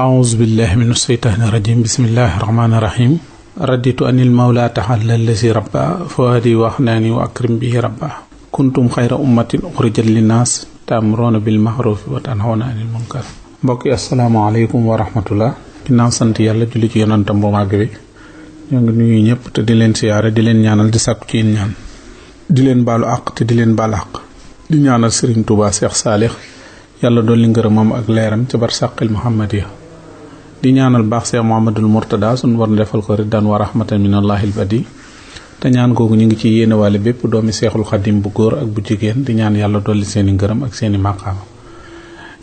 أعوذ بالله من الشيطان الرجيم بسم الله الرحمن الرحيم رديت أن المولى تعالى الذي ربى فؤادي وأحناني وأكرم به ربى كنتم خير أمة أخرجت للناس تأمرون بالمعروف وتنهون عن المنكر mbokk yi asalaamaaleykum wa rahmatullah ginnaaw sant yàlla julli ci yonantam bu màgg bi ñoo ngi nuyu ñëpp te di leen siyaare di leen ñaanal di sàkku ci yéen ñaan di leen baalu àq te di leen baal àq di ñaanal Serigne Touba Cheikh Salih yàlla dolli ngërëmam ak leeram ci barsàqil Muhammadiya di ñaanal baax Cheikh Mouhamadul Mourtada suñu war defal ko riddan wa rahmatan minallahil badi te ñaan googu ñu ngi ci yéene waale bépp doomi Seexul Xadim bu góor ak bu jigéen di ñaan yàlla dolli seeni ngërëm ak seeni màqaama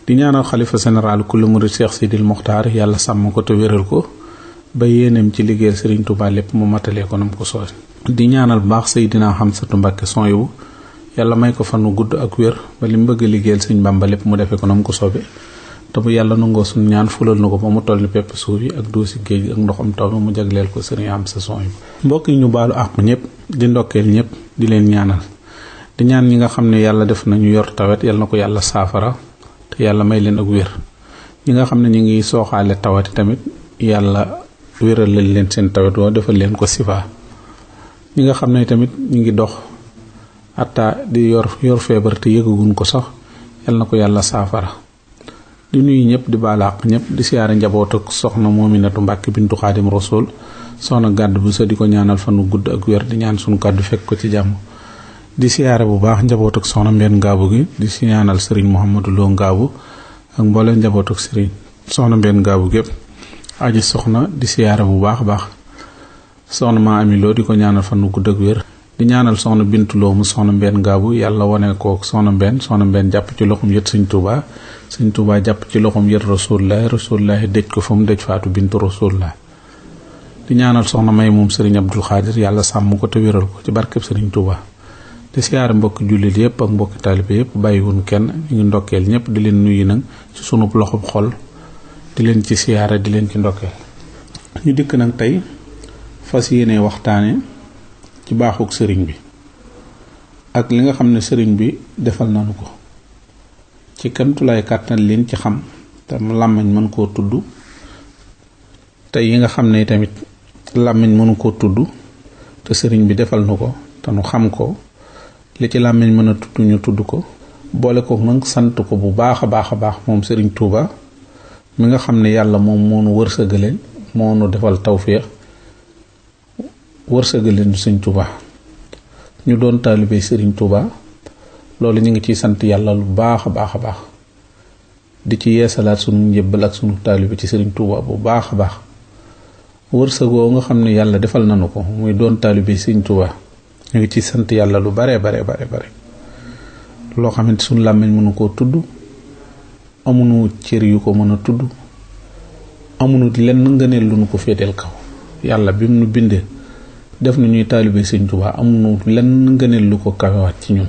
di ñaanal xalifa général kullu murid Cheikh Sidil Mokhtar yàlla sàmm ko te wéral ko ba yéeneem ci liggéeyal Serigne Touba lépp mu matalee ko nam ko sooy di ñaanal baax Seydina Xamsatu Mbàkke Sonhibou yàlla may ko fanu gudd ak wér ba li mu bëgg liggéeyal Sëñ Bàmba lépp mu defee ko nam ko soobe te bu yàlla nangoo suñu ñaan fulal na ko ba mu toll ni pepp suuf yi ak duusi géej gi ak ndoxam taw bi mu jagleel ko Serigne Amsa Sonhibou mbokk yi ñu baalu àq ñëpp di ndokkeel ñëpp di leen ñaanal di ñaan ñi nga xam ne yàlla def nañu yor tawet yàlla na ko yàlla saafara te yàlla may leen ak wér ñi nga xam ne ñu ngi sooxaale tawati tamit yàlla wéral leen seen tawet woo defal leen ko sifa ñi nga xam ne tamit ñu ngi dox atta di yor feebar te yëgaguñ ko sax yàlla na ko yàlla saafara di nuyu ñëpp di baalaaq ñëpp di siyaare njaboot ak soxna Moominatu Mbàkke bintu Xaadim Rasul soxna gàdd bu sa di ko ñaanal fanu gudd ak wér di ñaan suñu kàddu fekk ko ci jàmm di siyaare bu baax njaboot ak soxna Mbeen Ngaabu gi di si ñaanal sëriñ Mouhamadou Lo Ngaabu ak mboolem njaboot ak sëriñ soxna Mbeen Ngaabu gépp aji soxna di siyaare bu baax a baax soxna maa ami loo di ko ñaanal fanu gudd ak wér di ñaanal soxna Bintu Lo mu soxna Mbeen Ngaabu yàlla wane ko soxna Mbeen jàpp ci loxum yët Sëñ Tuubaa jàpp ci loxom yër Rasulullah dëj ko fa mu dëj Faatu bintu Rasulullah di ñaanal soxna May moom Sëriñ Abdul Xaadir yàlla sàmm ko te wéral ko ci barkeb Sëriñ Tuubaa di siyaare mbokki jullit yëpp ak mbokki taalibe yëpp bàyyiwun kenn ñu ngi ndokkeel ñëpp di leen nuyu nag ci sunub loxob xol di leen ci siyaare di leen ci ndokkeel ñu dikk nag tey fas yéene waxtaane ci baaxuk sëriñ bi ak li nga xam ne sëriñ bi defal nañu ko ci kamtulaay kàttan leen ci xam te làmmiñ mën koo tudd te yi nga xam ne tamit làmmiñ mënu koo tudd te sëriñ bi defal nu ko te nu xam ko li ci làmmiñ mën a tudd ñu tudd ko boole ko nag sant ko bu baax a baax moom sëriñ Touba mi nga xam ne yàlla moom moo nu wërsëgale moo nu defal tawféex wërsëgale nu sëriñ Touba ñu doon taalibe sëriñ Touba loolu ñu ngi ciy sant yàlla lu baax a baax di ci yeesalaat sunu njëbbal ak sunu taalibe ci Serigne Touba bu baax a baax wërsëgoo nga xam ne yàlla defal nañu ko muy doon taalibe Serigne Touba ñu ngi ciy sant yàlla lu bare loo xamante sunu làmmiñ mënu koo tudd amuñu cër yu ko mën a tudd amuñu lenn ngëneel lu nu ko féeteel kaw yàlla bi mu nu bindee def na ñuy taalibe Serigne Touba amuñu lenn ngëneel lu ko kawewaat ci ñun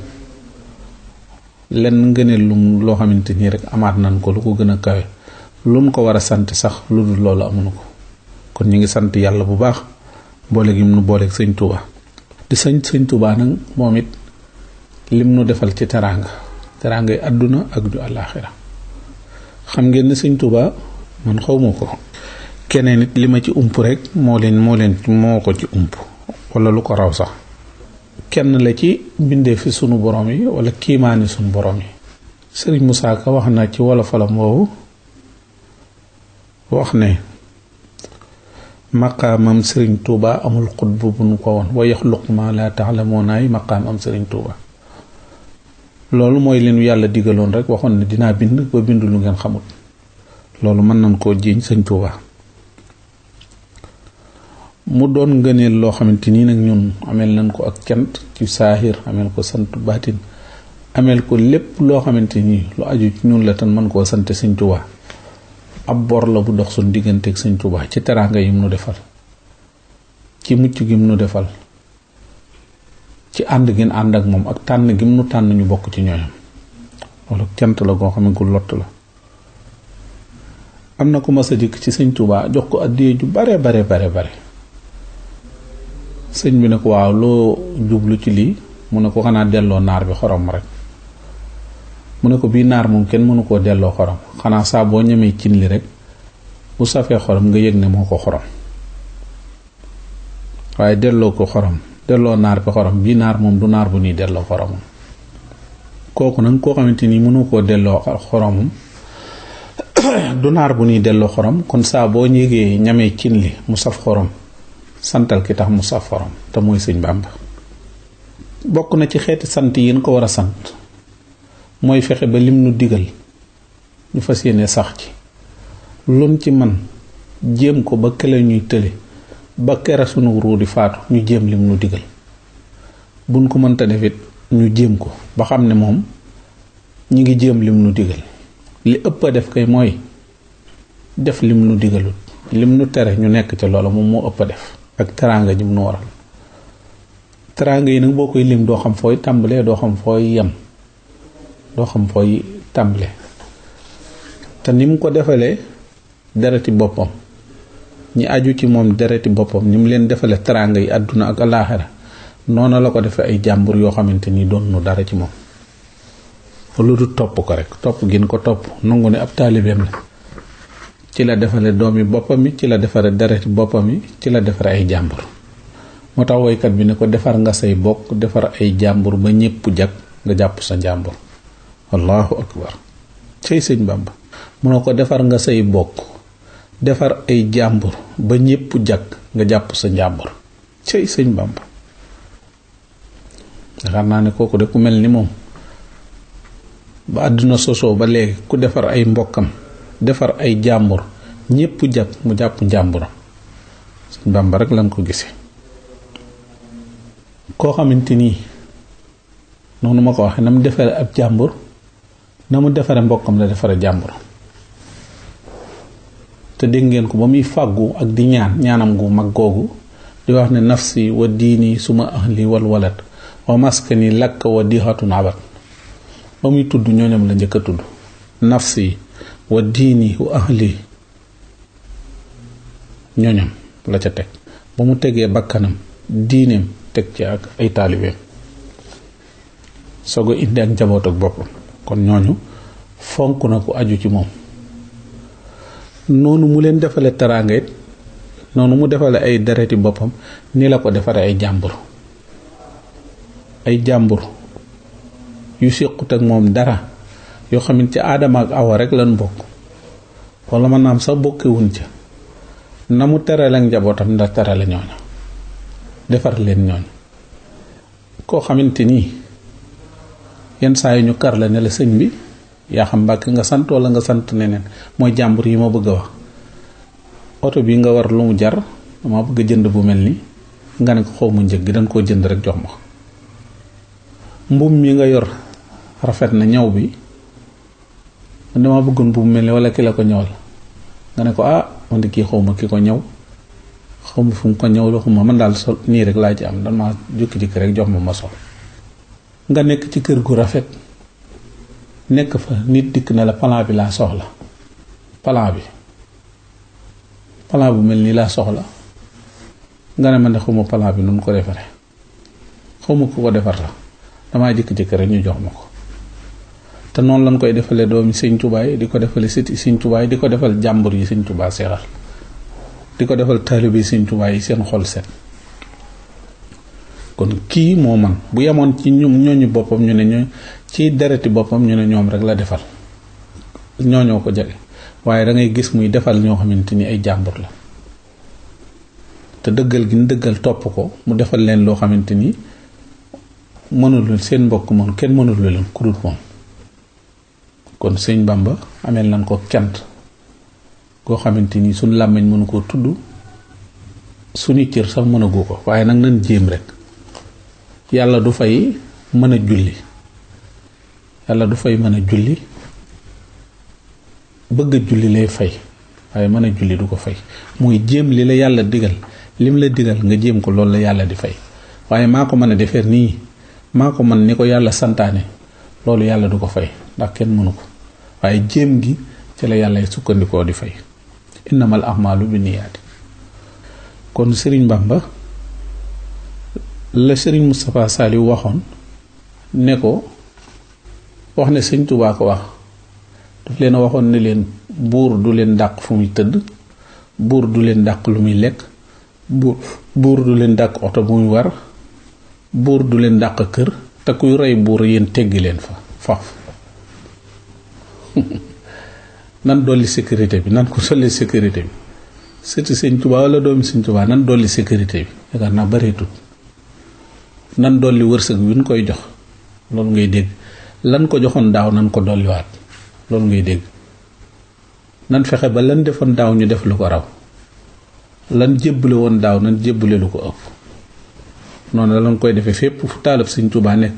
lenn ngëneel loo xamante nii rek amaat nañ ko lu ko gën a kawe lu mu ko war a sant sax lu dul loolu amuñu ko kon ñu ngi sant yàlla bu baax boole gi mu nu booleeg sëñ Touba di sëñ Touba nag moom it lim nu defal ci teraanga yi àdduna ak ju àllaaxira xam ngeen ne sëñ Touba man xawma ko keneen it li ma ci ump rek moo ko ci ump wala lu ko raw sax kenn la ci bindee fi sunu borom yi wala kiimaani sunu borom yi Sëriñ Musaa Ka wax na ci wolofalam woowu wax ne maqaamam Sëriñ Tuuba amul xutbu bu nu ko woon wa yaxluq ma la taalamuunaay maqaamam Sëriñ Tuuba loolu mooy leen yàlla digaloon rek waxoon ne dinaa bind ba bind lu ngeen xamut loolu mën nañ koo jiiñ Sëriñ Tuuba mu doon ngëneel loo xamante nii nag ñun ameel nañ ko ak cant ci saahir ameel ko sant baatin ameel ko lépp loo xamante nii lu aju ci ñun la tan mën koo sant Sëñ Tuubaa ab bor la bu dox suñ digganteeg Sëñ Tuubaa ci teraanga yim nu defal ci mucc gim nu defal ci ànd gin ànd ak moom ak tànn gim nu tànn ñu bokk ci ñooñam loolu cant la goo xam ne gu lott la am na ku mas a dikk ci Sëñ Tuubaa jox ko addiya ju bare sëñ bi ne ko waaw loo jublu ci lii mu ne ko xanaa delloo naar bi xorom rek mu ne ko bii naar moom kenn mënu koo delloo xorom xanaa saa boo ñemee cin li rek bu safee xorom nga yëg ne moo ko xorom waaye delloo ko xorom delloo naar bi xorom bii naar moom du naar bu ñuy delloo xoromam. kooku nag koo xamante ni mënu koo delloo xoromam du naar bu ñuy delloo xorom kon saa boo ñégee ñamee cin li mu saf xorom santal ki tax mu saf xorom te mooy sëñ Bàmba. bokk na ci xeeti sant yi ñu ko war a sant mooy fexe ba lim nu digal ñu fas yéene sax ci lun ci man jéem ko ba kële ñuy tële ba kera sunu ruu di faatu ñu jéem lim nu digal buñ ko mënta defit ñu jéem ko ba xam ne moom ñi ngi jéem lim nu digal. li ëpp a def kay mooy def lim nu digalut lim nu tere ñu nekk ca loola moom moo ëpp a def ak teraanga ji mu nu waral. teraanga yi nag boo koy lim doo xam fooy tàmbalee doo xam fooy yem doo xam fooy tàmbalee te ni mu ko defalee dereti boppam ñi aju ci moom dereti boppam ni mu leen defalee teraanga yi àdduna ak alaaxira noonu la ko defee ay jàmbur yoo xamante ni doon nu dara ci moom. lu du topp ko rek topp gin ko topp nangu ne ab taalibeem la ci la defale doomi boppam yi ci la defare dereti boppam yi ci la defare ay jàmbur. moo tax woykat bi ne ko defar nga say bokk defar ay jàmbur ba ñépp jag nga jàpp sa njàmbur. allahu akbar cey sëñ Bàmba mu ne ko defar nga say bokk defar ay jàmbur ba ñépp jag nga jàpp sa njàmbur cey sëñ Bàmba. xam naa ne kooku de ku mel ni moom ba àdduna sosoo ba léegi ku defar ay mbokkam defar ay jàmbur ñépp jag mu jàpp njàmburam sëñ Bàmba rek lañ ko gisee. koo xamante nii noonu ma ko waxee na mu defare ab jàmbur na mu defare mbokkam la defare jàmbur te dégg ngeen ko ba muy fàggu ak di ñaanam gu mag googu di wax ne nafsi wa diini suma ahli wal walad wa maskani lakk wa dixatun abat ba muy tudd ñooñam la njëkk a tudd nafsi wa diini wa ahli ñooñam la ca teg ba mu tegee bakkanam diineem teg ci ak ay taalibeem soog a indi ak njaboot ak boppam kon ñooñu fonk na ko aju ci moom. noonu mu leen defale teraanga it noonu mu defale ay dereti boppam ni la ko defare ay jàmbur yu séqut ak moom dara yoo xam ne ci aadama ak awa rek lan bokk wala mën naa am sax bokkewuñ ca na mu terale ak njabootam ndax terale ñooñu defar leen ñooñu. koo xamante nii yenn saa yi ñu kar la ne la sëñ bi yaa xam Mbàkke nga sant wala nga sant neneen mooy jàmbur yi ma bëgg a wax oto bi nga war lu mu jar dama bëgg a jënd bu mel ni nga ne ko xaw ma njëg gi dañ koo jënd rek jox ma. mbuum mi nga yor rafet na ñaw bi dama bëggoon bu mel ni wala ki la ko ñëwal nga ne ko man di kii xaw ma ki ko ñëw xaw ma fu mu ko ñëw la xuma man daal sol nii rek laa ci am dama jukki-jukki rek jox ma sol. nga nekk ci kër gu rafet nekk fa nit dikk na la plan bi laa soxla plan bu mel nii laa soxla nga ne man de xawma plan bi nun ko defaree xawma ku ko defar la damaa jëkk-jëkk rek ñu jox ma ko. te noonu lañ koy defalee doomi sëñ Tuubaa yi di ko defale siti sëñ Tuubaa yi di ko defal jàmbur yi sëñ Tuubaa seexal di ko defal taalibe yi sëñ Tuubaa yi seen xol set. kon kii moo man bu yemoon ci ñooñu boppam ñu ne ñoo ci dereti boppam ñu ne ñoom rek la defal ñooñoo ko jege waaye da ngay gis muy defal ñoo xamante ni ay jàmbur la te dëggal gi ñu dëggal topp ko mu defal leen loo xamante ni mënul seen mbokk moom kenn mënul leen ku dul moom. kon sëñ Bàmba ameel nañ ko cant koo xamante ni suñ làmmiñ mënu koo tudd suñu cër sax mën a gu ko waaye nag nañ jéem rek. yàlla du fay mën a julli bëgg a julli lay fay waaye mën a julli du ko fay mooy jéem li la yàlla digal lim la digal nga jéem ko loolu la yàlla di fay waaye maa ko mën a defee nii maa ko mën ni ko yàlla santaane loolu yàlla du ko fay ndax kenn mënu ko waaye jéem gi ci la yàlla sukkandikoo di fay innamal a'maalu binniyaati. kon Sëriñ Bàmba la Sëriñ Moustapha Saliou waxoon ne ko wax ne sëñ Tuubaa ko wax daf leen a waxoon ne leen buur du leen dàq fu muy tëdd buur du leen dàq lu muy lekk, buur du leen dàq oto bu muy war, buur du leen dàq kër, te kuy rey buur yéen teggi leen fa faf nan dolli sécurité bi, nan ko dolli sécurité bi. surtout Sëñ Tuubaa wala doomi Sëñ Tuubaa nan dolli sécurité bi, yaakaar naa bareetut. nan dolli wërsëg bi ñu koy jox, loolu ngay dégg. lan ko joxoon daaw nan ko dolliwaat, loolu ngay dégg. nan fexe ba lan defoon daaw ñu def lu ko raw, lan jébbale woon daaw nan jébbale lu ko ëpp. noonu la lañ koy defee fépp fu taalab Sëñ Tuubaa nekk,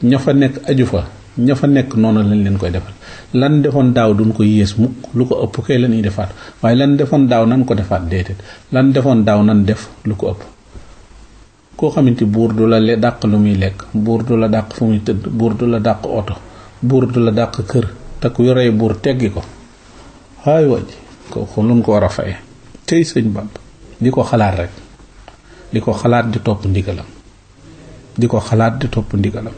ña fa nekk aju fa, ña fa nekk noonu lañ leen koy defal. lan defoon daaw duñ ko yées mukk, lu ko ëpp kay la ñuy defaat, waaye lan defoon daaw nan ko defaat déedéet, lan defoon daaw nan def lu ko ëpp. koo xamante buur du la dàq lu muy lekk, buur du la dàq fu muy tëdd, buur du la dàq oto, buur du la dàq kër, te ku yoree buur teggi ko, haay waj ko luñ ko war a faye. tey Sëñ Bàmba di ko xalaat rek, di ko xalaat di topp ndigalam, di ko xalaat di topp ndigalam.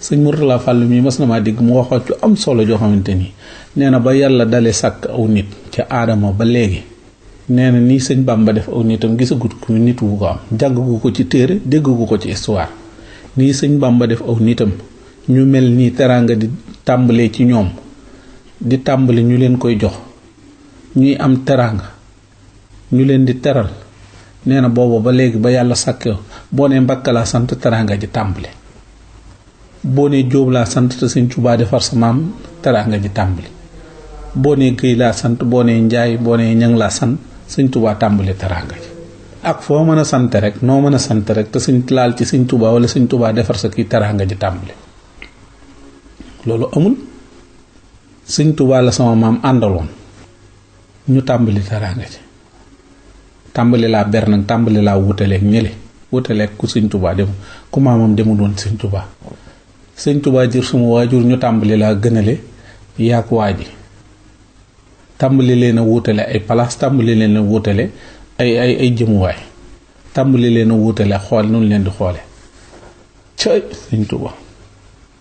Sëñ Murtala Fall mi mas na maa dégg mu waxoo ci am solo joo xamante ni nee na ba yàlla dale sàkk aw nit ca aadama ba léegi, nee na nii Sëñ Bàmba def aw nitam gisagut ku nit wu ko am, jàngagu ko ci téere, déggagu ko ci histoire. nii Sëñ Bàmba def aw nitam ñu mel nii teraanga di tàmbalee ci ñoom, di tàmbali ñu leen koy jox, ñuy am teraanga ñu leen di teral. nee na boobu ba léegi ba yàlla sàkke boo nee Mbàkke laa sant teraanga ji tàmbali, boo nee Jóob laa sant te Sëñ Tuubaa defar sa maam teraanga ji tàmbali, boo nee Géy laa sant, boo nee Njaay, boo nee Ñaŋ laa sant Sëñ Tuubaa tàmbali teraanga ji. ak foo mën a sant rek, noo mën a sant rek te Sëñ laal ci Sëñ Tuubaa wala Sëñ Tuubaa defar sa kii teraanga ji tàmbali. loolu amul. Sëñ Tuubaa la sama maam àndaloon ñu tàmbali teraanga ji, tàmbali laa ber nag, tàmbali laa wutaleeg ñële, wutaleeg ku Sëñ Tuubaa dem, ku maamam demul woon Sëñ Tuubaa. Sëñ Tuubaa jur suma waajur ñu tàmbali laa gënale yaak waa ji, tàmbali leen a wutale ay palaas, tàmbali leen a wutale ay jëmuwaay, tàmbali leen a wutale xool nu leen di xoole. cay Sëñ Tuubaa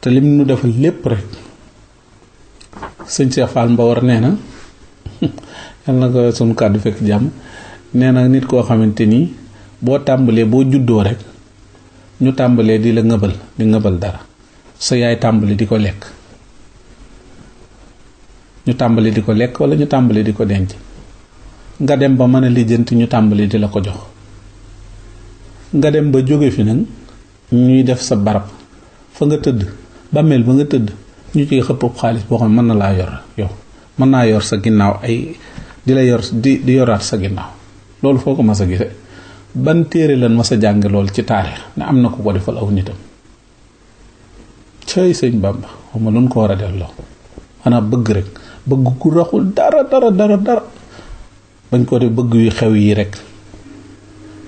te lim nu defal lépp rek. Sëñ Cheikh Fall Mbawar nee na yal na ko sunu kàddu fekk jàmm, nee na nit koo xamante ni boo tàmbalee, boo juddoo rek ñu tàmbalee di la ngëbal dara, sa yaay tàmbali di ko lekk, ñu tàmbali di ko lekk wala ñu tàmbali di ko denc, nga dem ba mën a lijjanti ñu tàmbali di la ko jox, nga dem ba jóge fi nag ñuy def sa barab fa nga tëdd, bàmmeel ba nga tëdd ñu ciy xëpp xaalis boo xam ne mën na laa yor yow, mën naa yor sa ginnaaw ay di la yor di yoraat sa ginnaaw. loolu foo ko mas a gise? ban téere lan mas a jàng lool ci taarix ne am na ku ko defal aw nitam? cay Sëñ Bàmba xawma lu ñu ko war a delloo, xanaa bëgg rek, bëgg ku raxul dara bañ ko def bëgg yu xew yi rek,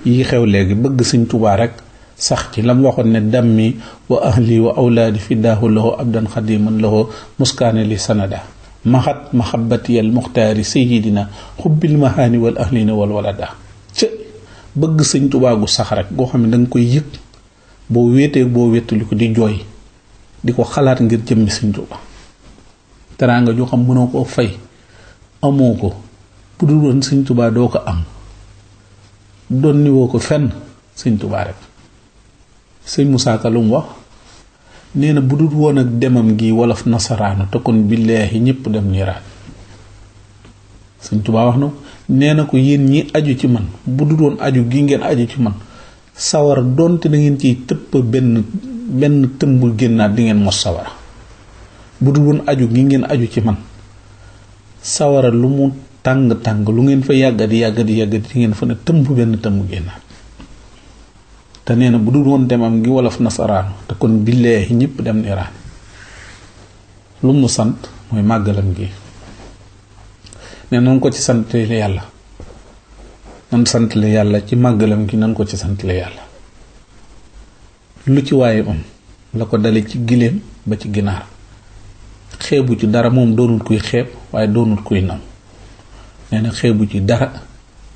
yi xew léegi, bëgg Sëñ Tuubaa rek sax ci lam waxoon ne dammi wa ahli wa awlaadi fidaahu lahu abdan xadiman lahu muskaane li sanada maxat mahabatiyal muxtaari sayidina xubbil mahaani wal ahlina wal walada. ca bëgg Sëñ Tuubaa gu sax rek goo xam ne danga koy yëg boo wéetee boo wéttali ko di jooy, di ko xalaat ngir jëmmi Sëñ Tuubaa. teraanga joo xam mënoo koo fay, amoo ko, bu dul woon Sëñ Tuubaa doo ko am, doon niwoo ko fenn Sëñ Tuubaa rek. Sëñ Musaa Ka lu mu wax nee na bu dul woon ak demam gi wolof nasaraanu te kon billaahi ñépp dem niiraan. Sëñ Tuubaa wax na nee na ko yéen ñi aju ci man, bu dul woon aju gi ngeen aju ci man, sawara donte da ngeen ciy tëpp benn tëmb génnaat di ngeen mos sawara. bu dul woon aju gi ngeen aju ci man, sawara lu mu tàng lu ngeen fa yàggadi di ngeen fa ne tëmb benn tëmb génnaat. te nee na bu dul woon demam gi wolof nasaraanu te kon billaahi ñëpp dem niiraan. lu mu sant mooy màggalam gi. ne nan ko ci santale yàlla, nan santale yàlla ci màggalam gi, nan ko ci santale yàlla. lu ci waaye am la ko dale ci giléem ba ci ginaar, xeebu ci dara, moom doonul kuy xeeb waaye doonul kuy naw. nee na xeebu ci dara,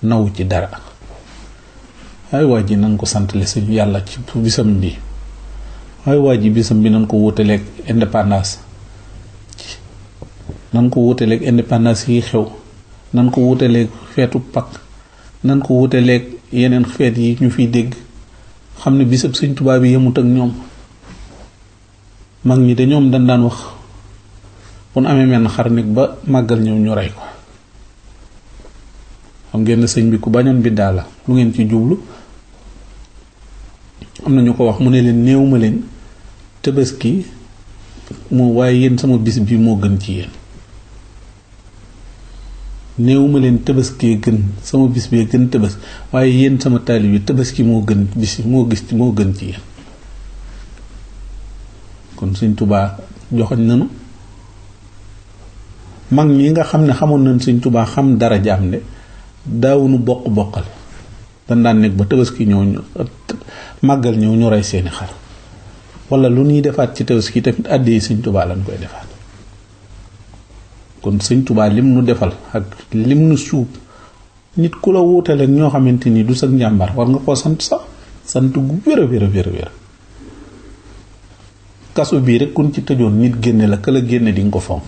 nawu ci dara. ay waa ji nan ko santale suñu yàlla ci bisam bi. ay waa ji bisam bi nan ko wutaleeg indépendance, nan ko wutaleeg indépendance yi xew nan ko wutaleeg feetu Pâques nan ko wutaleeg yeneen feet yi ñu fiy dégg xam ne bisab sëñ Tuubaa bi yemut ak ñoom. mag ñi de ñoom dañ daan wax bu nu amee menn xar nit ba màggal ñëw ñu rey ko. xam ngeen ne sëñ bi ku bañoon biddaa la lu ngeen ci jublu. am na ñu ko wax mu ne leen néew ma leen Tabaski moo waaye yéen sama bis bi moo gën ci yéen. néew ma leen Tabaski gën sama bis bee gën Tabaski waaye yéen sama taalib yi Tabaski moo gën bis moo gën ci yéen. kon Sëñ Tuubaa joxoñ nanu mag ñi nga xam ne xamoon nañ Sëñ Tuubaa xam dara jaam de daawunu boqal dañ daan nekk ba Tabaski ñëw ñu màggal ñëw ñu rey seeni xar wala lu ñuy defaat ci Tabaski tamit àddi yi Sëñ Tuubaa lañ koy defaat. kon Sëñ Tuubaa lim nu defal ak lim nu suub nit ku la wuutale ñoo xamante ni du sax njàmbar war nga koo sant sax sant gu wér. kaso bii rek kun ci tëjoon nit génne la ka la génne di nga ko fonk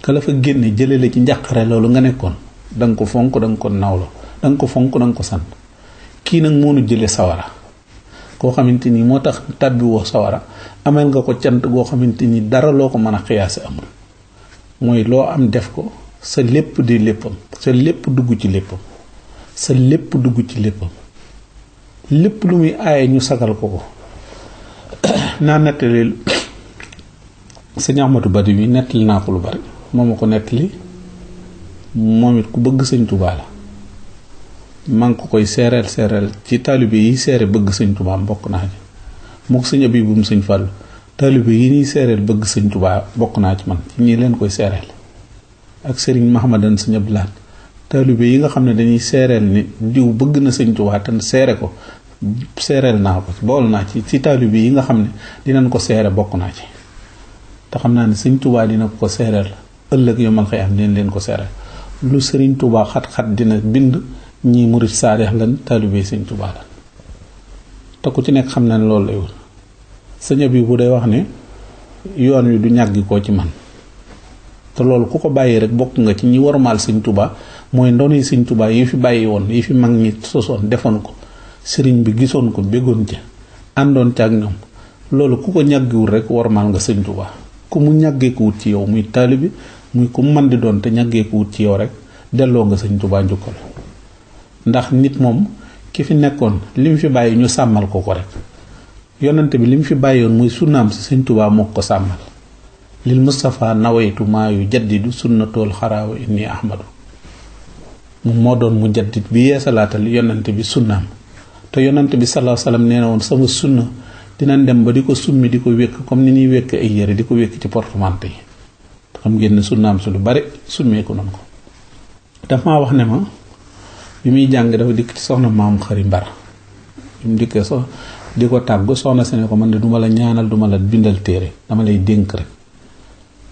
ka la fa génne jële la ci njàqare loolu nga nekkoon danga ko fonk danga ko nawlo danga ko fonk danga ko sant. kii nag moo nu jële sawara koo xamante ni moo tax tàbbi woo sawara ameel nga ko cant goo xamante ni dara loo ko mën a xiyaase amul. mooy loo am def ko sa lépp di léppam sa lépp dugg ci léppam sa lépp dugg ci léppam lépp lu muy aaye ñu sagal ko. naa nettali sëñ Ahmadou Badi bi nettali naa ko lu bari moo ma ko nettali moom it ku bëgg Sëñ Tuubaa la maa ngi ko koy seereel ci taalibe yi seere bëgg Sëñ Tuubaa bokk naa ci moo ko sëñ Abibum Sëñ Fallu taalibe yi ñuy seereel bëgg Sëñ Tuubaa bokk naa ci man ci ñi leen koy seereel ak sëriñ Mahamadan Sëñ Abdu Lahat taalibe yi nga xam ne dañuy seereel ni diw bëgg na Sëñ Tuubaa te seere ko seereel naa ko bool naa ci taalibe yi nga xam ne dinañ ko seere bokk naa ci te xam naa ne Sëñ Tuubaa dina ko seereel ëllëg yomal xëy am dina leen ko seereel lu Sëriñ Tuubaa xat-xat dina bind ñii murit saadix lan taalibe Sëñ Tuubaa lan te ku ci nekk xam na ne loolu lay wut. sëñ bi bu day wax ne yoon wi du ñàggi koo ci man te loolu ku ko bàyyi rek bokk nga ci ñi warmaal Sëñ Tuubaa mooy ndoni Sëñ Tuubaa yi fi bàyyi woon yi fi mag ñi sosoon defoon ko sëriñ bi gisoon ko béggoon ca àndoon ca ak ñoom loolu ku ko ñàggiwul rek warmaal nga Sëñ Tuubaa ku mu ñàggee ko wut ci yow muy taalibe muy ku mu man di doon te ñàggee ko wut ci yow rek delloo nga Sëñ Tuubaa njukkal ndax nit moom ki fi nekkoon li mu fi bàyyi ñu sàmmal ko rek yonante bi li mu fi bàyyoon muy sunnaam si Sëñ Tuubaa moo ko sàmmal lil Mustafa nawaytu maa yu jaddidu sunnatool xaraawa inni ahmadu moom moo doon mu jaddit bi yeesalaatal yonante bi sunnaam te yonante bi sallallahu alayhi wasallam nee na woon sama sunna dinañ dem ba di ko summi di ko wékk comme ni ñuy wékk ay yére di ko wékk ci portemante yi te xam ngeen ne sunnaam su lu bari summeeku nañ ko. dafa maa wax ne ma bi muy jàng dafa dikk ci soxna maam xari mbar bi mu dikkee so di ko tàggu soxna si ne ko man de duma la ñaanal duma la bindal téere dama lay dénk rek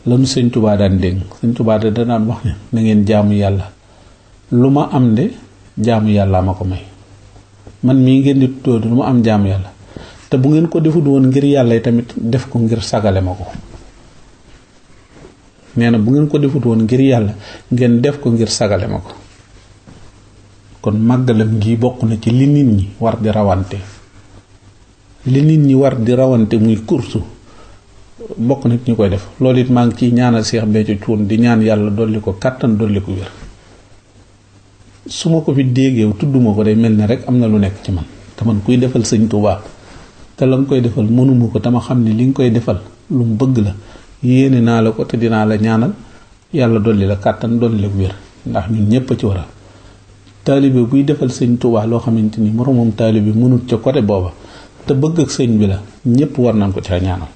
lanu Sëñ Tuubaa daan dénk Sëñ Tuubaa de danaan wax ne na ngeen jaamu yàlla lu ma am de jaamu yàlla ma ko may man mii ngeen di tudd lu ma am jaamu yàlla te bu ngeen ko defut woon ngir yàlla tamit def ko ngir sagale ma ko nee na bu ngeen ko defut woon ngir yàlla ngeen def ko ngir sagale ma ko kon màggalam gi bokk na ci li nit ñi war di rawante muy kursu bokk nit ñi koy def loolu it maa ngi ciy ñaanal Seex Béthio Thioune di ñaan yàlla dolli ko kàttan dolli ko wér su ma ko fi déggeew tudduma ko day mel ne rek am na lu nekk ci man te man kuy defal Sëñ Tuubaa te la nga koy defal mënuma ko dama xam ne li nga koy defal lu mu bëgg la yéene naa la ko te dinaa la ñaanal yàlla dolli la kàttan dolli la wér ndax ñun ñépp a ci war a taalibe buy defal Sëñ Tuubaa loo xamante ni moromam taalibe mënut ca côté booba te bëgg ak sëñ bi la ñépp war nañ ko ca ñaanal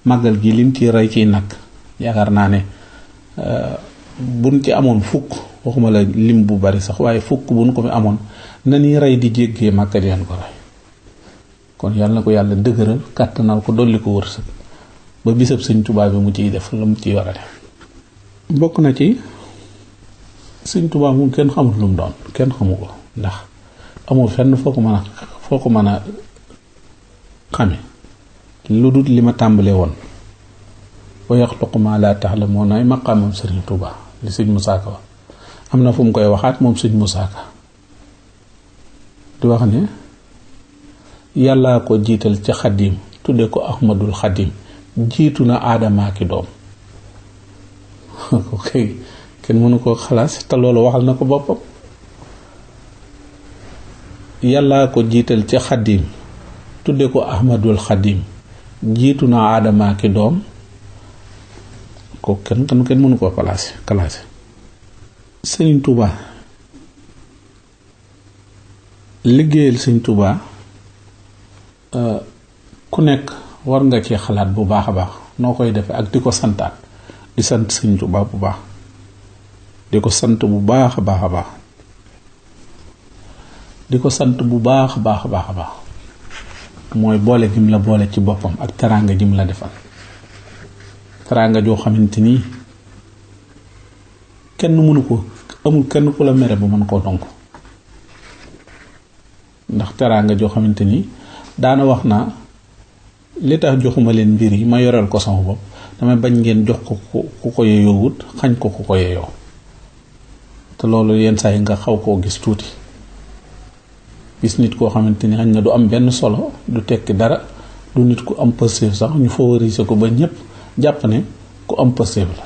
màggal gi lim ci rey ciy nag yaakaar naa ne buñ ci amoon fukk waxuma la lim bu bari sax waaye fukk buñ ko fi amoon na ñuy rey di jéggee Màkka di leen ko rey kon yàlla na ko yàlla dëgëral kàttanal ko dolli ko wërsëg ba bisab Sëñ Tuubaa bi mu ciy def la mu ciy war a def bokk na ci Sëñ Tuubaa moom kenn xamut lu mu doon kenn xamu ko ndax amul fenn foo ko mën a xame lu dul li ma tàmbalee woon wa yaxluqu maa laa ta'lamuun ay maqaamam Sëriñ Tuubaa li sëñ Musaa Ka wax am na fu mu koy waxaat moom sëñ Musaa Ka di wax ne yàllaa ko jiital ci xadim tudde ko ahmadul xadim jiitu na aadamaa ki doom ok kenn mënu koo xalaas te loolu waxal na ko boppam yàllaa ko jiital ci xadim tudde ko ahmadul xadim jiitu na aadamaa ki doom ko kenn mënu koo classé Sëriñ Tuubaa liggéeyal Sëriñ Tuubaa ku nekk war nga ci xalaat bu baax a baax noo koy defee ak di ko santaat di sant Sëriñ Tuubaa bu baax di ko sant bu baax a baax a baax di ko sant bu baax a baax a baax a baax mooy boole gi mu la boole ci boppam ak teraanga ji mu la defal teraanga joo xamante ni kenn mënu ko amul kenn ku la mere bu mën koo donk ndax teraanga joo xamante ni daana wax naa li tax joxuma leen mbir yi ma yoreel ko sama bopp damay bañ ngeen jox ko ku ko yeyoowut xañ ko ku ko yeyoo te loolu yenn saa yi nga xaw koo gis tuuti gis nit koo xamante ni xañ na du am benn solo du tekki dara du nit ku am positif sax ñu favoriser ko ba ñépp jàpp ne ku am positif la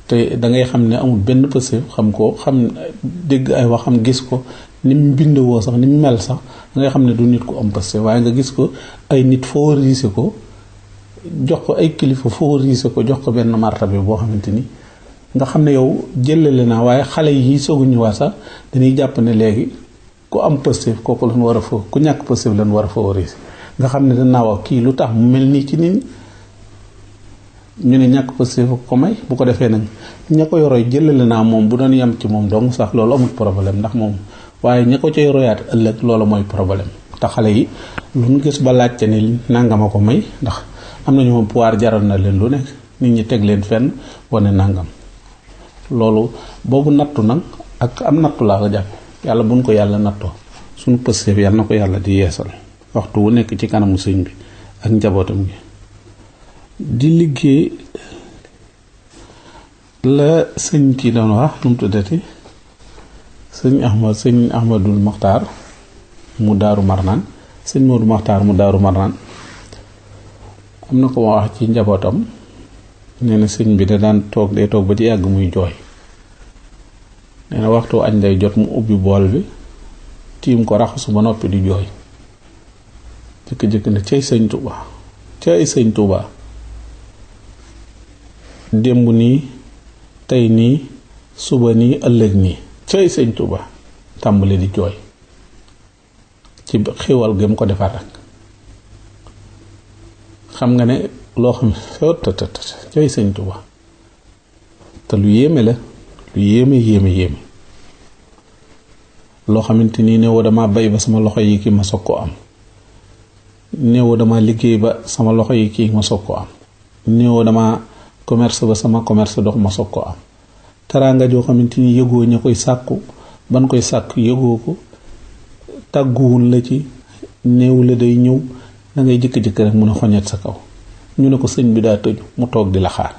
te dangay xam ne amul benn positif xam ko xam dégg ay wax xam gis ko ni mu bindoo sax ni mu mel sax dangay xam ne du nit ku am positif waaye nga gis ko ay nit favoriser ko jox ko ay kilifa favoriser ko jox ko benn martaba boo xamante ni nga xam ne yow jëlale naa waaye xale yi soogu ñëwaat sax dañuy jàpp ne léegi ku am positif kooku lañ war a fa ku ñàkk positif lañ war a favoriser nga xam ne danaa wax kii lu tax mu mel nii ci nit ñi ñu ne ñàkk positif ko may bu ko defee nag ña ko yoroy jëlale naa moom bu doon yem ci moom dong sax loolu amul problème ndax moom waaye ña ko cay royaat ëllëg loolu mooy problème te xale yi lu ñu gis ba laajte ni nangama ko may ndax am nañu moom pouvoir jaral na leen lu nekk nit ñi teg leen fenn wane nangam loolu boobu nattu nag ak am nattu laa ko jàpp yàlla buñ ko yàlla nattoo suñu positif yàlla na ko yàlla di yeesal waxtu wu nekk ci kanamu sëñ bi ak njabootam gi di liggéey la sëñ ci doon wax nu mu tuddati sëñ Ahmadul Maxtaar mu daaru Marnaan sëñ Moodu Maxtaar mu daaru Marnaan am na ko ma wax ci njabootam nee na sëñ bi da daan toog ba ci yàgg muy jooy nee na waxtu añ day jot mu ubbi bool bi tiim ko raxasu ba noppi di jooy jëkk-jëkk ne cay sëñ Tuuba démb nii tey nii suba nii ëllëg nii cay sëñ Tuuba tàmbali di jooy ci xiwal gi mu ko defar rek xam nga ne loo xam ne cay sëñ Tuuba te lu yéeme la lu yéeme loo xamante ni néew dama bay ba sama loxo yi kii ma soog ko am néew dama liggéey ba sama loxo yi kii ma soog ko am néew dama commerce ba sama commerce dox ma soog ko am teraanga joo xamante ni yëgoo ña koy sàkku ban koy sàkk yëgoo ko tàgguwul la ci néew la day ñëw da ngay jëkk-jëkk rek mun a xoñet sa kaw ñu ne ko sëñ bi daa tëju mu toog di la xaar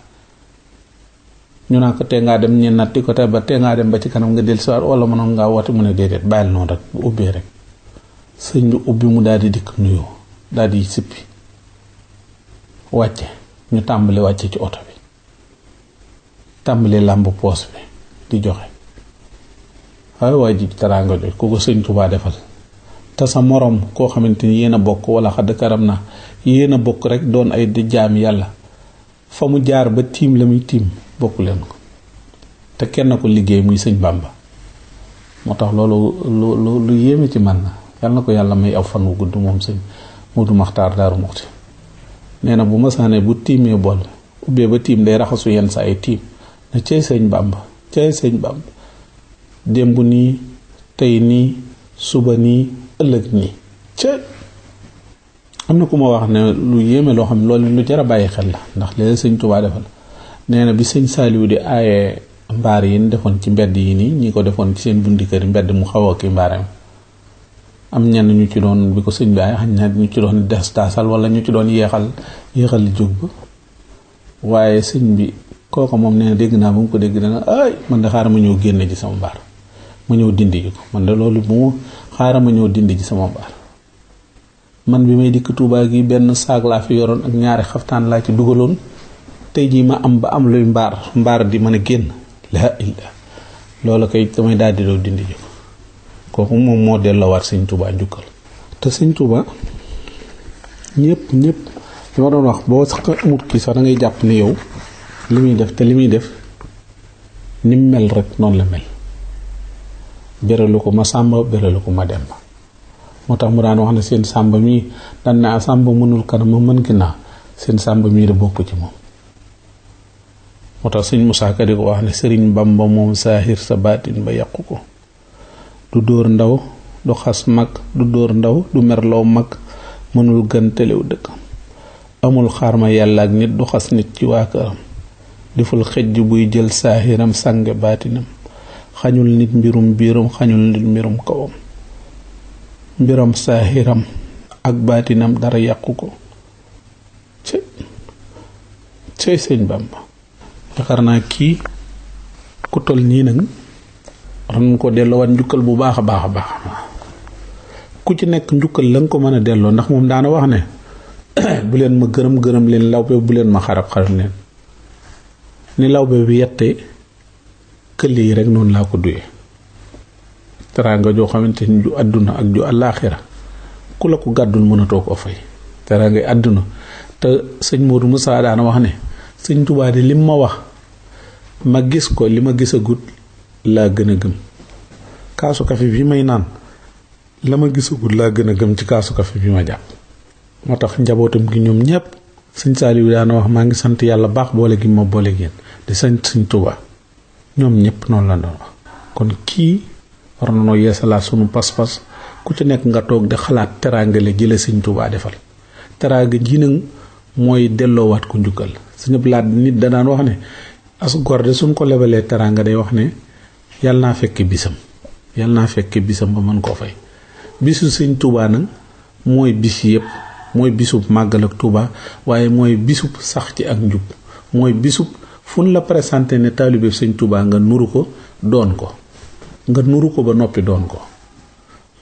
ñu naa ko tee ngaa dem ñen natti ko te ba tee ngaa dem ba ci kanam nga del soir wala mënoon ngaa woote mu ne déedéet bàyyil noonu rek bu ubbee rek sëñ bi ubbi mu daal di dikk nuyoo daal di sippi wàcce ñu tàmbali wàcce ci oto bi tàmbali làmb poos bi di joxe waaye waa ji teraanga jooy ku ko sëñ Tuubaa defal te sa moroom koo xamante ni yéen a bokk wala xadd karam na yéen a bokk rek doon ay di jaami yàlla fa mu jaar ba tiim la muy tiim bokku leen ko te kenn ko liggéey muy sëñ Bàmba moo tax loolu lu yéeme ci man na yàlla na ko yàlla may aw fan wu gudd moom sëñ Moodu Maxtaar Daaru Muxti nee na bu ma saanee bu tiimee bool ubbee ba tiim day raxasu yenn saa ay tiim ne cay sëñ Bàmba démb nii tey nii suba nii ëllëg nii ca am na ku ma wax ne lu yéeme loo xam ne loolu lu jar a bàyyi xel la ndax léeg sëñ Tuubaa defal nee na bi sëñ Saaliwu di aaye mbaar yi ñu defoon ci mbedd yi nii ñi ko defoon ci seen bundi kër mbedd mu xaw a kii mbaaram am ñenn ñu ci doon bi ko sëñ bi aaye xañ na ñu ci doon des taasal wala ñu ci doon yeexal jóg ba waaye sëñ bi kooku moom nee na dégg naa ba mu ko dégg dana ay man de xaaral ma ñëw génne ji sama mbaar ma ñëw dindi ji ko man de loolu bu mu xaaral ma ñëw dindi ji sama mbaar man bi may dikk Tuubaa gi benn saag laa fi yoroon ak ñaari xaftaan laa ci dugaloon tey jii ma am ba am luy mbaar di mën a génn laa illa loolu kay damay daal di doo dindi ji ko kooku moom moo delloowaat sëñ Tuubaa njukkal te sëñ Tuubaa ñëpp li ma doon wax boo sax amut kii sax da ngay jàpp ni yow li muy def te li muy def ni mu mel rek noonu la mel beralu ko ma sàmba beralu ko ma demba moo tax mu daan wax ne seen sàmba mii daan ne sàmba mënul kanam ma mën ginnaaw seen sàmba mii da bokk ci moom moo tax sëñ Musaa Ka di ko wax ne sëriñ Bamba moom saahir sa baatin ba yàqu ko du dóor ndaw du xas mag du dóor ndaw du merloo mag mënul gën telew dëkk amul xaarma yàlla ak nit du xas nit ci waa këram deful xejj buy jël saahiram sànge baatinam xañul nit mbirum biiram xañul nit mbirum kawam mbiram saahiram ak baatinam dara yàqu ko cey sëñ Bamba yaakaar naa kii ku toll nii nag ran ko delloowaat njukkal bu baax a baax a baax ku ci nekk njukkal la nga ko mën a delloo ndax moom daana wax ne bu leen ma gërëm leen lawbe bu leen ma xarab leen ni lawbe bi yette këll yi rek noonu laa ko duyee teraanga joo xamante ni ju àdduna ak ju àllaaxira ku la ko gàddul mënatoo ko fay teraanga àdduna te sëñ Modou Moussa daana wax ne sëñ Tuubaa de lim ma wax ma gis ko li ma gisagut laa gën a gëm kaasu kafe bi may naan la ma gisagut laa gën a gëm ci kaasu kafe bi ma jàpp moo tax njabootam gi ñoom ñépp sëñ Saaliw daana wax maa ngi sant yàlla baax boole gi ma boole génn di sant sëñ Tuubaa ñoom ñépp noonu la doon wax kon kii war na noo yeesalaat sunu pas-pas ku ci nekk nga toog di xalaat teraangale ji la sëñ Tuubaa defal teraanga ji nag mooy delloowaat ko njukkal suñu laat nit da daan wax ne as gor de suñ ko lebalee teraanga day wax ne yàlla naa fekke bisam ba mën koo fay bisu sëñ Tuubaa nag mooy bis yépp mooy bisub màggal ak Tuubaa waaye mooy bisub sax ci ak njub mooy bisub fu ñu la présenté ne taalibe sëñ Tuubaa nga nuru ko doon ko nga nuru ko ba noppi doon ko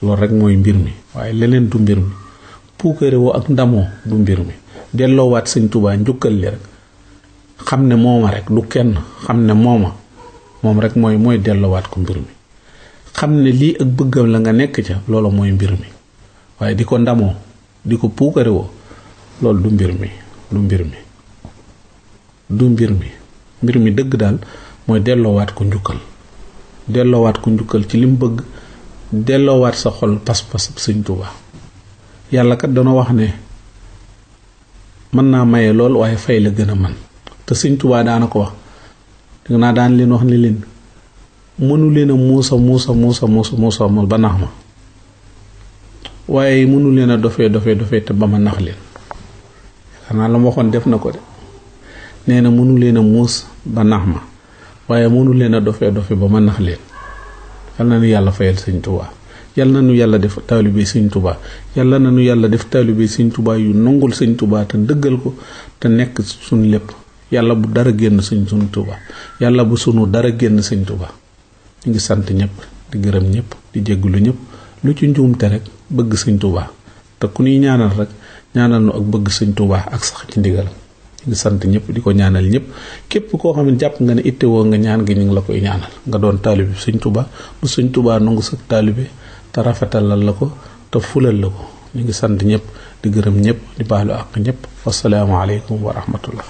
loolu rek mooy mbir mi waaye leneen du mbir mi puukare woo ak ndamoo du mbir mi delloowaat sëñ Tuubaa njukkal li rek xam ne mooma rek du kenn xam ne moom rek mooy delloowaat ko mbir mi xam ne lii ak bëggam la nga nekk ca loolu mooy mbir mi waaye di ko ndamoo di ko puukare woo loolu du mbir mi dëgg daal mooy delloowaat ko njukkal ci lim bëgg delloowaat sa xol pas-pas sëñ Tuubaa yàlla kat dana wax ne mën naa maye lool waaye fay la gën a man te sëñ Tuubaa daana ko wax danga naa daan leen wax ne leen mënu leen a muusa ba nax ma waaye mënu leen a dofee te ba ma nax leen xanaa la ma waxoon def na ko de nee na mënu leen a muus ba nax ma waaye mënu leen a dofee ba ma nax leen yal na nu yàlla fayal sëñ Tuubaa yal na nu yàlla def taalibe sëñ Tuubaa yàlla na nu yàlla def taalibe sëñ Tuubaa yu nangul sëñ Tuubaa te dëggal ko te nekk suñ lépp yàlla bu dara génn sëñ Tuubaa yàlla bu sunu dara génn sëñ Tuubaa ñu ngi sant ñëpp di gërëm ñëpp di jéggulu ñëpp lu ci njuumte rek bëgg sëñ Tuubaa te ku ñuy ñaanal rek ñaanal nu ak bëgg sëñ Tuubaa ak sax ci ndigal ñu ngi sant ñëpp di ko ñaanal ñëpp képp koo xam ne jàpp nga ne ittewoo nga ñaan gi ñu ngi la koy ñaanal nga doon taalibe sëñ Tuubaa bu sëñ Tuubaa nangu sa taalibe te rafetalal la ko te fulal la ko ñu ngi sant ñëpp di gërëm ñëpp di baalu àq ñëpp wassalaamu aleykum wa rahmatullah